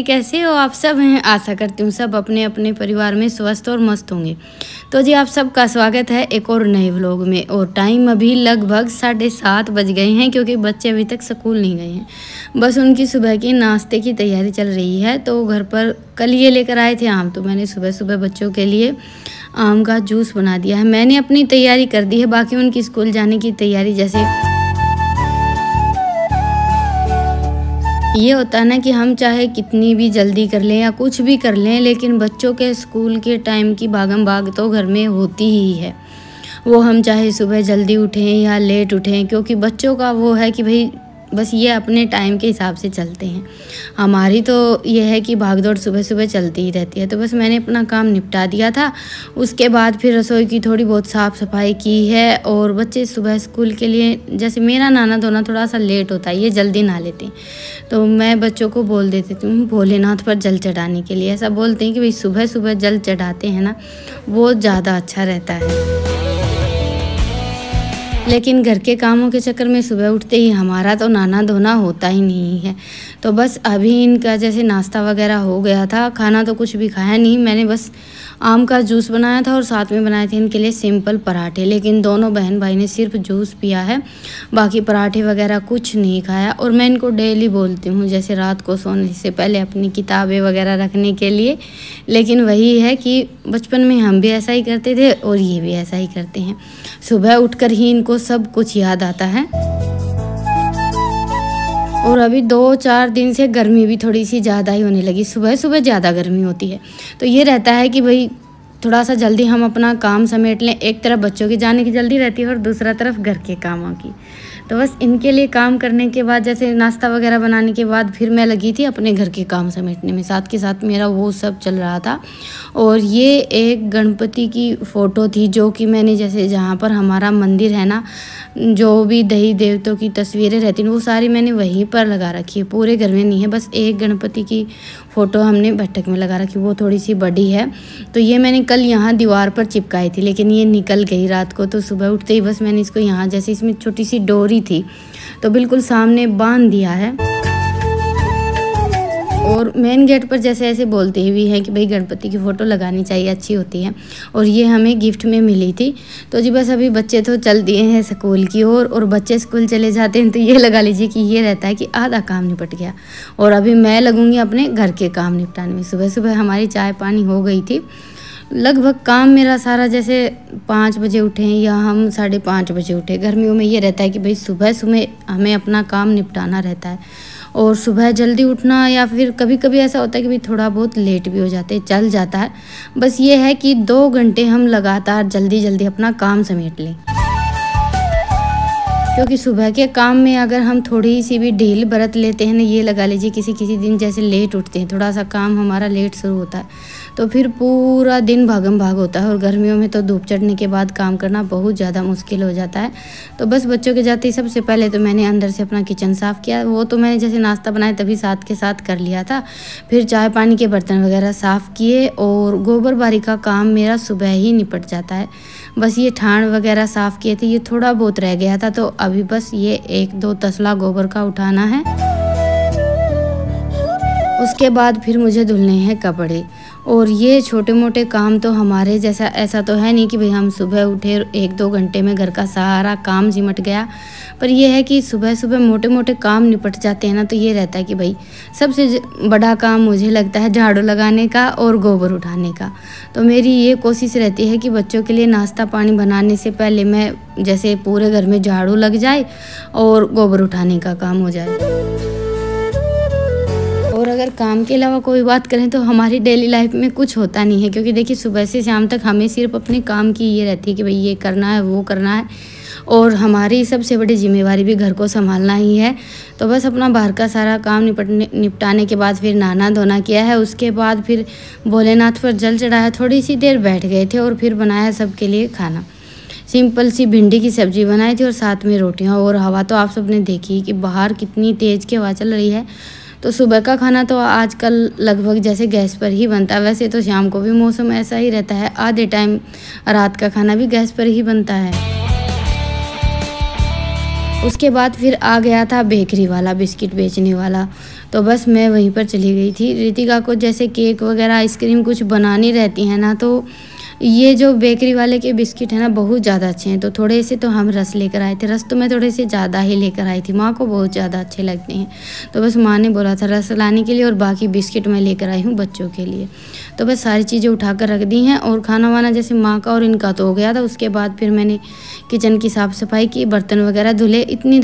कैसे हो आप सब हैं। आशा करती हूँ सब अपने अपने परिवार में स्वस्थ और मस्त होंगे। तो जी आप सबका स्वागत है एक और नए व्लॉग में। और टाइम अभी लगभग 7:30 बज गए हैं क्योंकि बच्चे अभी तक स्कूल नहीं गए हैं। बस उनकी सुबह की नाश्ते की तैयारी चल रही है। तो घर पर कल ये लेकर आए थे आम, तो मैंने सुबह सुबह बच्चों के लिए आम का जूस बना दिया है। मैंने अपनी तैयारी कर दी है, बाकी उनकी स्कूल जाने की तैयारी। जैसे ये होता है ना कि हम चाहे कितनी भी जल्दी कर लें या कुछ भी कर लें, लेकिन बच्चों के स्कूल के टाइम की भागम भाग तो घर में होती ही है। वो हम चाहे सुबह जल्दी उठें या लेट उठें, क्योंकि बच्चों का वो है कि भाई बस ये अपने टाइम के हिसाब से चलते हैं। हमारी तो ये है कि भागदौड़ सुबह सुबह चलती ही रहती है। तो बस मैंने अपना काम निपटा दिया था। उसके बाद फिर रसोई की थोड़ी बहुत साफ़ सफाई की है। और बच्चे सुबह स्कूल के लिए, जैसे मेरा नहाना धोना थोड़ा सा लेट होता है, ये जल्दी नहा लेते हैं, तो मैं बच्चों को बोल देती हूँ भोलेनाथ पर जल चढ़ाने के लिए। ऐसा बोलते हैं कि भाई सुबह सुबह जल चढ़ाते हैं ना, वो ज़्यादा अच्छा रहता है। लेकिन घर के कामों के चक्कर में सुबह उठते ही हमारा तो नहाना धोना होता ही नहीं है। तो बस अभी इनका जैसे नाश्ता वगैरह हो गया था, खाना तो कुछ भी खाया नहीं। मैंने बस आम का जूस बनाया था और साथ में बनाए थे इनके लिए सिंपल पराठे। लेकिन दोनों बहन भाई ने सिर्फ जूस पिया है, बाकी पराठे वगैरह कुछ नहीं खाया। और मैं इनको डेली बोलती हूँ जैसे रात को सोने से पहले अपनी किताबें वगैरह रखने के लिए। लेकिन वही है कि बचपन में हम भी ऐसा ही करते थे और ये भी ऐसा ही करते हैं। सुबह उठकर ही इनको सब कुछ याद आता है। और अभी 2-4 दिन से गर्मी भी थोड़ी सी ज़्यादा ही होने लगी। सुबह सुबह ज़्यादा गर्मी होती है, तो ये रहता है कि भाई थोड़ा सा जल्दी हम अपना काम समेट लें। एक तरफ बच्चों की जाने की जल्दी रहती है और दूसरा तरफ घर के कामों की। तो बस इनके लिए काम करने के बाद, जैसे नाश्ता वगैरह बनाने के बाद, फिर मैं लगी थी अपने घर के काम समेटने में। साथ के साथ मेरा वो सब चल रहा था। और ये एक गणपति की फ़ोटो थी जो कि मैंने, जैसे जहाँ पर हमारा मंदिर है ना, जो भी देवी देवताओं की तस्वीरें रहती हैं वो सारी मैंने वहीं पर लगा रखी है। पूरे घर में नहीं है, बस एक गणपति की फ़ोटो हमने बैठक में लगा रखी, वो थोड़ी सी बड़ी है। तो ये मैंने कल यहाँ दीवार पर चिपकाई थी, लेकिन ये निकल गई रात को। तो सुबह उठते ही बस मैंने इसको यहाँ, जैसे इसमें छोटी सी डोरी थी, तो बिल्कुल सामने बांध दिया है। और मेन गेट पर जैसे ऐसे बोलते ही भी हैं कि भाई गणपति की फ़ोटो लगानी चाहिए, अच्छी होती है। और ये हमें गिफ्ट में मिली थी। तो जी बस अभी बच्चे तो चल दिए हैं स्कूल की ओर, और बच्चे स्कूल चले जाते हैं तो ये लगा लीजिए कि ये रहता है कि आधा काम निपट गया। और अभी मैं लगूंगी अपने घर के काम निपटाने में। सुबह सुबह हमारी चाय पानी हो गई थी। लगभग काम मेरा सारा, जैसे 5 बजे उठे या हम 5:30 बजे उठे। गर्मियों में ये रहता है कि भाई सुबह सुबह हमें अपना काम निपटाना रहता है। और सुबह जल्दी उठना, या फिर कभी कभी ऐसा होता है कि भाई थोड़ा बहुत लेट भी हो जाते हैं, चल जाता है। बस ये है कि 2 घंटे हम लगातार जल्दी जल्दी अपना काम समेट लें। क्योंकि सुबह के काम में अगर हम थोड़ी सी भी ढील बरत लेते हैं ना, ये लगा लीजिए किसी किसी दिन जैसे लेट उठते हैं, थोड़ा सा काम हमारा लेट शुरू होता है, तो फिर पूरा दिन भागम भाग होता है। और गर्मियों में तो धूप चढ़ने के बाद काम करना बहुत ज़्यादा मुश्किल हो जाता है। तो बस बच्चों के जाते ही सबसे पहले तो मैंने अंदर से अपना किचन साफ़ किया। वो तो मैंने जैसे नाश्ता बनाया तभी साथ के साथ कर लिया था। फिर चाय पानी के बर्तन वगैरह साफ़ किए। और गोबर बारी का काम मेरा सुबह ही निपट जाता है। बस ये ठाण वगैरह साफ़ किए थे, ये थोड़ा बहुत रह गया था, तो अभी बस ये 1-2 तसला गोबर का उठाना है। उसके बाद फिर मुझे धुलने हैं कपड़े। और ये छोटे मोटे काम तो हमारे जैसा ऐसा तो है नहीं कि भाई हम सुबह उठे 1-2 घंटे में घर का सारा काम सिमट गया। पर यह है कि सुबह सुबह मोटे मोटे काम निपट जाते हैं ना, तो ये रहता है कि भाई सबसे बड़ा काम मुझे लगता है झाड़ू लगाने का और गोबर उठाने का। तो मेरी ये कोशिश रहती है कि बच्चों के लिए नाश्ता पानी बनाने से पहले मैं जैसे पूरे घर में झाड़ू लग जाए और गोबर उठाने का काम हो जाए। और अगर काम के अलावा कोई बात करें तो हमारी डेली लाइफ में कुछ होता नहीं है। क्योंकि देखिए सुबह से शाम तक हमें सिर्फ अपने काम की ये रहती है कि भाई ये करना है, वो करना है। और हमारी सबसे बड़ी जिम्मेवारी भी घर को संभालना ही है। तो बस अपना बाहर का सारा काम निपटाने के बाद फिर नहाना धोना किया है। उसके बाद फिर भोलेनाथ पर जल चढ़ाया, थोड़ी सी देर बैठ गए थे और फिर बनाया सबके लिए खाना। सिंपल सी भिंडी की सब्जी बनाई थी और साथ में रोटियाँ। और हवा तो आप सबने देखी कि बाहर कितनी तेज़ की हवा चल रही है। तो सुबह का खाना तो आजकल लगभग जैसे गैस पर ही बनता है। वैसे तो शाम को भी मौसम ऐसा ही रहता है, आधे टाइम रात का खाना भी गैस पर ही बनता है। उसके बाद फिर आ गया था बेकरी वाला, बिस्किट बेचने वाला। तो बस मैं वहीं पर चली गई थी। रितिका को जैसे केक वगैरह आइसक्रीम कुछ बनानी रहती है ना, तो ये जो बेकरी वाले के बिस्किट है ना बहुत ज़्यादा अच्छे हैं। तो थोड़े से तो हम रस लेकर आए थे। रस तो मैं थोड़े से ज़्यादा ही लेकर आई थी, माँ को बहुत ज़्यादा अच्छे लगते हैं। तो बस माँ ने बोला था रस लाने के लिए, और बाकी बिस्किट मैं लेकर आई हूँ बच्चों के लिए। तो बस सारी चीज़ें उठा कर रख दी हैं। और खाना वाना जैसे माँ का और इनका तो हो गया था। उसके बाद फिर मैंने किचन की साफ़ सफाई की, बर्तन वगैरह धुले। इतनी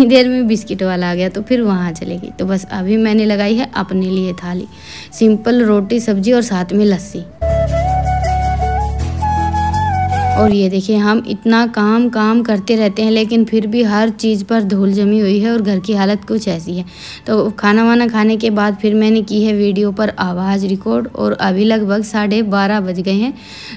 देर में बिस्किट वाला आ गया, तो फिर वहाँ चले गई। तो बस अभी मैंने लगाई है अपने लिए थाली, सिंपल रोटी सब्जी और साथ में लस्सी। और ये देखिए हम इतना काम करते रहते हैं, लेकिन फिर भी हर चीज़ पर धूल जमी हुई है और घर की हालत कुछ ऐसी है। तो खाना वाना खाने के बाद फिर मैंने की है वीडियो पर आवाज़ रिकॉर्ड, और अभी लगभग 12:30 बज गए हैं।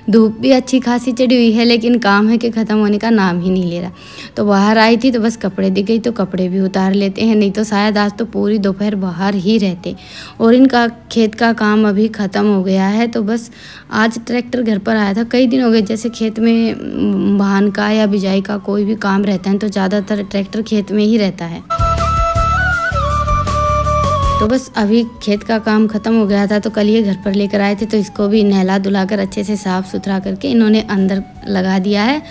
धूप भी अच्छी खासी चढ़ी हुई है, लेकिन काम है कि ख़त्म होने का नाम ही नहीं ले रहा। तो बाहर आई थी तो बस कपड़े दिख गई, तो कपड़े भी उतार लेते हैं, नहीं तो शायद आज तो पूरी दोपहर बाहर ही रहते। और इनका खेत का काम अभी ख़त्म हो गया है। तो बस आज ट्रैक्टर घर पर आया था। कई दिन हो गए, जैसे खेत में वाहन का या बिजाई का कोई भी काम रहता है तो ज़्यादातर ट्रैक्टर खेत में ही रहता है। तो बस अभी खेत का काम ख़त्म हो गया था, तो कल ये घर पर लेकर आए थे। तो इसको भी नहला धुलाकर अच्छे से साफ़ सुथरा करके इन्होंने अंदर लगा दिया है।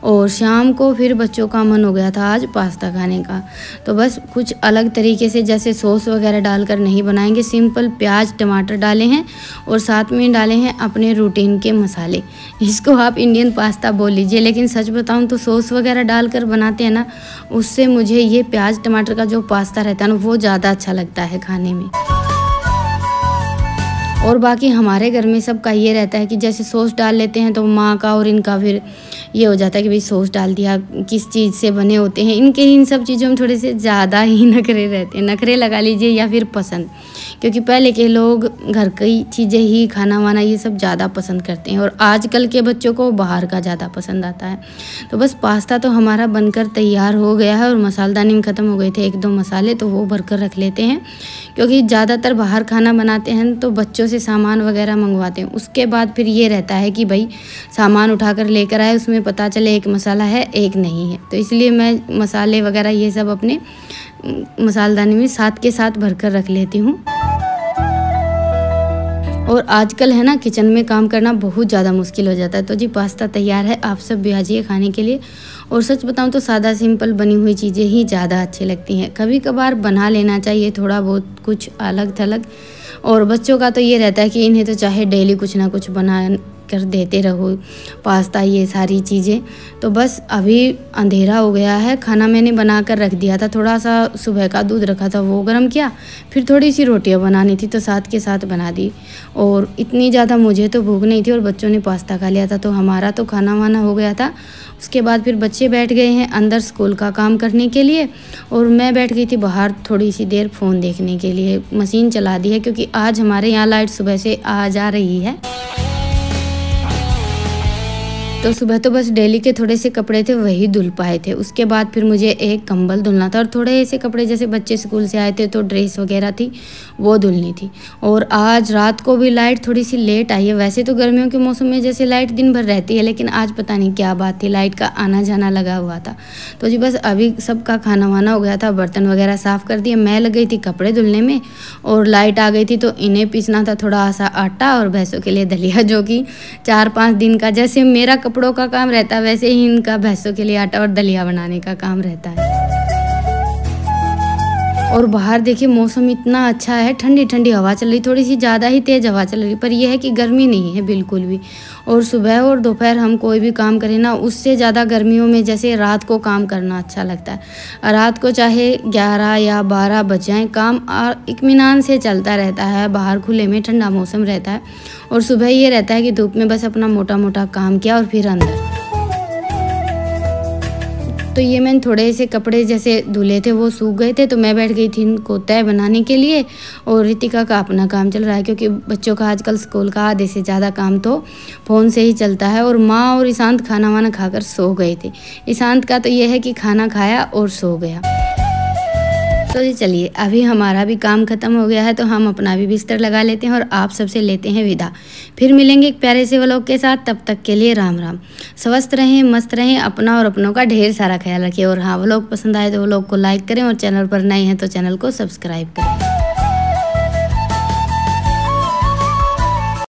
और शाम को फिर बच्चों का मन हो गया था आज पास्ता खाने का। तो बस कुछ अलग तरीके से, जैसे सॉस वगैरह डालकर नहीं बनाएंगे, सिंपल प्याज टमाटर डाले हैं और साथ में डाले हैं अपने रूटीन के मसाले। इसको आप इंडियन पास्ता बोल लीजिए, लेकिन सच बताऊं तो सॉस वगैरह डालकर बनाते हैं ना, उससे मुझे ये प्याज टमाटर का जो पास्ता रहता है ना वो ज़्यादा अच्छा लगता है खाने में। और बाकी हमारे घर में सबका ये रहता है कि जैसे सॉस डाल लेते हैं तो माँ का और इनका फिर ये हो जाता है कि भाई सॉस डाल दिया, किस चीज़ से बने होते हैं। इनके इन सब चीज़ों में थोड़े से ज़्यादा ही नखरे रहते हैं, नखरे लगा लीजिए या फिर पसंद, क्योंकि पहले के लोग घर की चीज़ें ही खाना वाना ये सब ज़्यादा पसंद करते हैं, और आजकल के बच्चों को बाहर का ज़्यादा पसंद आता है। तो बस पास्ता तो हमारा बनकर तैयार हो गया है, और मसालदानी में ख़त्म हो गए थे 1-2 मसाले, तो वो भरकर रख लेते हैं, क्योंकि ज़्यादातर बाहर खाना बनाते हैं तो बच्चों से सामान वगैरह मंगवाते हैं। उसके बाद फिर ये रहता है कि भाई सामान उठाकर लेकर आए, उसमें पता चले एक मसाला है एक नहीं है। तो इसलिए मैं मसाले वगैरह ये सब अपने मसालदानी में साथ के साथ भरकर रख लेती हूँ। और आजकल है ना किचन में काम करना बहुत ज़्यादा मुश्किल हो जाता है। तो जी पास्ता तैयार है, आप सब भी आ जाइए खाने के लिए। और सच बताऊं तो सादा सिंपल बनी हुई चीज़ें ही ज़्यादा अच्छी लगती हैं। कभी कभार बना लेना चाहिए थोड़ा बहुत कुछ अलग थलग। और बच्चों का तो ये रहता है कि इन्हें तो चाहे डेली कुछ ना कुछ बना कर देते रहो, पास्ता ये सारी चीज़ें। तो बस अभी अंधेरा हो गया है, खाना मैंने बना कर रख दिया था। थोड़ा सा सुबह का दूध रखा था वो गर्म किया, फिर थोड़ी सी रोटियां बनानी थी तो साथ के साथ बना दी। और इतनी ज़्यादा मुझे तो भूख नहीं थी, और बच्चों ने पास्ता खा लिया था, तो हमारा तो खाना वाना हो गया था। उसके बाद फिर बच्चे बैठ गए हैं अंदर स्कूल का काम करने के लिए, और मैं बैठ गई थी बाहर थोड़ी सी देर फ़ोन देखने के लिए। मशीन चला दी है क्योंकि आज हमारे यहाँ लाइट सुबह से आ जा रही है। तो सुबह तो बस डेली के थोड़े से कपड़े थे वही धुल पाए थे। उसके बाद फिर मुझे एक कंबल धुलना था, और थोड़े ऐसे कपड़े जैसे बच्चे स्कूल से आए थे तो ड्रेस वगैरह थी वो धुलनी थी। और आज रात को भी लाइट थोड़ी सी लेट आई है। वैसे तो गर्मियों के मौसम में जैसे लाइट दिन भर रहती है, लेकिन आज पता नहीं क्या बात थी, लाइट का आना जाना लगा हुआ था। तो जी बस अभी सबका खाना वाना हो गया था, बर्तन वगैरह साफ़ कर दिए, मैं लग गई थी कपड़े धुलने में, और लाइट आ गई थी तो इन्हें पीसना था थोड़ा सा आटा और भैंसों के लिए दलिया, जो कि 4-5 दिन का जैसे मेरा कपड़ों का काम रहता है वैसे ही इनका भैंसों के लिए आटा और दलिया बनाने का काम रहता है। और बाहर देखिए मौसम इतना अच्छा है, ठंडी ठंडी हवा चल रही, थोड़ी सी ज़्यादा ही तेज़ हवा चल रही, पर यह है कि गर्मी नहीं है बिल्कुल भी। और सुबह और दोपहर हम कोई भी काम करें ना, उससे ज़्यादा गर्मियों में जैसे रात को काम करना अच्छा लगता है। रात को चाहे 11 या 12 बज जाएँ, काम इत्मीनान से चलता रहता है, बाहर खुले में ठंडा मौसम रहता है। और सुबह ये रहता है कि धूप में बस अपना मोटा मोटा काम किया और फिर अंदर। तो ये मैंने थोड़े से कपड़े जैसे धुले थे वो सूख गए थे, तो मैं बैठ गई थी इनको तय बनाने के लिए। और रितिका का अपना काम चल रहा है, क्योंकि बच्चों का आजकल स्कूल का आधे से ज़्यादा काम तो फ़ोन से ही चलता है। और माँ और ईशांत खाना वाना खाकर सो गए थे। ईशांत का तो ये है कि खाना खाया और सो गया। तो जी चलिए, अभी हमारा भी काम ख़त्म हो गया है, तो हम अपना भी बिस्तर लगा लेते हैं और आप सबसे लेते हैं विदा। फिर मिलेंगे एक प्यारे से व्लॉग के साथ, तब तक के लिए राम राम। स्वस्थ रहें, मस्त रहें, अपना और अपनों का ढेर सारा ख्याल रखें। और हाँ, व्लॉग पसंद आए तो व्लॉग को लाइक करें और चैनल पर नए हैं तो चैनल को सब्सक्राइब करें।